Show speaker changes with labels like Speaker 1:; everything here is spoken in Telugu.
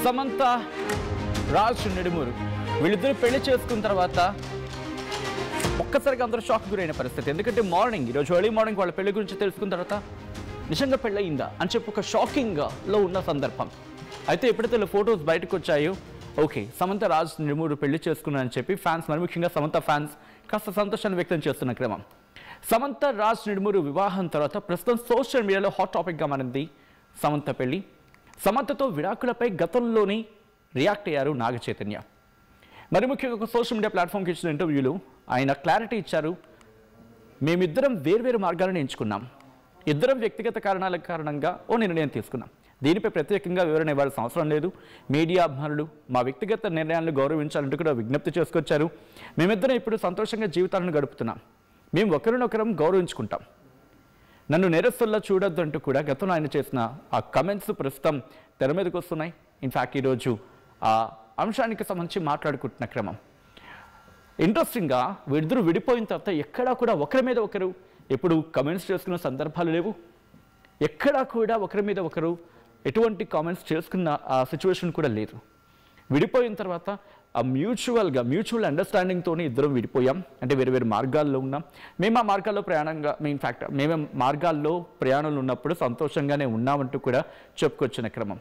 Speaker 1: సమంత రాజ్ నిడుమూరు వీళ్ళిద్దరూ పెళ్లి చేసుకున్న తర్వాత ఒక్కసారిగా అందరూ షాక్ గురైన పరిస్థితి. ఎందుకంటే ఈరోజు ఎర్లీ మార్నింగ్ వాళ్ళ పెళ్లి గురించి తెలుసుకున్న తర్వాత నిజంగా పెళ్ళయిందా అని చెప్పి ఒక షాకింగ్లో ఉన్న సందర్భం. అయితే ఎప్పుడైతే ఫొటోస్ బయటకు వచ్చాయో ఓకే సమంత రాజ్ నిడుమూరు పెళ్లి చేసుకున్నారని చెప్పి ఫ్యాన్స్, మరి ముఖ్యంగా సమంత ఫ్యాన్స్ కాస్త సంతోషాన్ని వ్యక్తం చేస్తున్న క్రమం. సమంత రాజ్ నిడుమూరు వివాహం తర్వాత ప్రస్తుతం సోషల్ మీడియాలో హాట్ టాపిక్గా మారింది సమంత పెళ్లి. సమంతతో విడాకులపై గతంలోనే రియాక్ట్ అయ్యారు నాగ చైతన్య. మరి ముఖ్యంగా ఒక సోషల్ మీడియా ప్లాట్ఫామ్కి ఇచ్చిన ఇంటర్వ్యూలో ఆయన క్లారిటీ ఇచ్చారు. మేమిద్దరం వేర్వేరు మార్గాలను ఎంచుకున్నాం, ఇద్దరం వ్యక్తిగత కారణాల కారణంగా ఓ నిర్ణయం తీసుకున్నాం. దీనిపై ప్రత్యేకంగా వివరణ ఇవ్వాల్సిన అవసరం లేదు. మీడియా అభిమానులు మా వ్యక్తిగత నిర్ణయాలను గౌరవించాలంటూ కూడా విజ్ఞప్తి చేసుకొచ్చారు. మేమిద్దరం ఇప్పుడు సంతోషంగా జీవితాలను గడుపుతున్నాం, మేము ఒకరినొకరం గౌరవించుకుంటాం. నన్ను నేరస్తుల్లా చూడొద్దంటూ కూడా గతంలో ఆయన చేసిన ఆ కమెంట్స్ ప్రస్తుతం తెర మీదకి వస్తున్నాయి. ఇన్ఫ్యాక్ట్ ఈరోజు ఆ అంశానికి సంబంధించి మాట్లాడుకుంటున్న క్రమం ఇంట్రెస్టింగ్గా వీరిద్దరూ విడిపోయిన తర్వాత ఎక్కడా కూడా ఒకరి మీద ఒకరు ఎప్పుడు కమెంట్స్ చేసుకున్న సందర్భాలు లేవు. ఎక్కడా కూడా ఒకరి మీద ఒకరు ఎటువంటి కామెంట్స్ చేసుకున్న ఆ సిచ్యువేషన్ కూడా లేదు. విడిపోయిన తర్వాత ఆ మ్యూచువల్ అండర్స్టాండింగ్తోనే ఇద్దరం విడిపోయాం. అంటే వేరు వేరు మార్గాల్లో ఉన్నాం. మేము ఆ మార్గాల్లో మేము మార్గాల్లో ప్రయాణంలో ఉన్నప్పుడు సంతోషంగానే ఉన్నామంటూ కూడా చెప్పుకొచ్చిన క్రమం.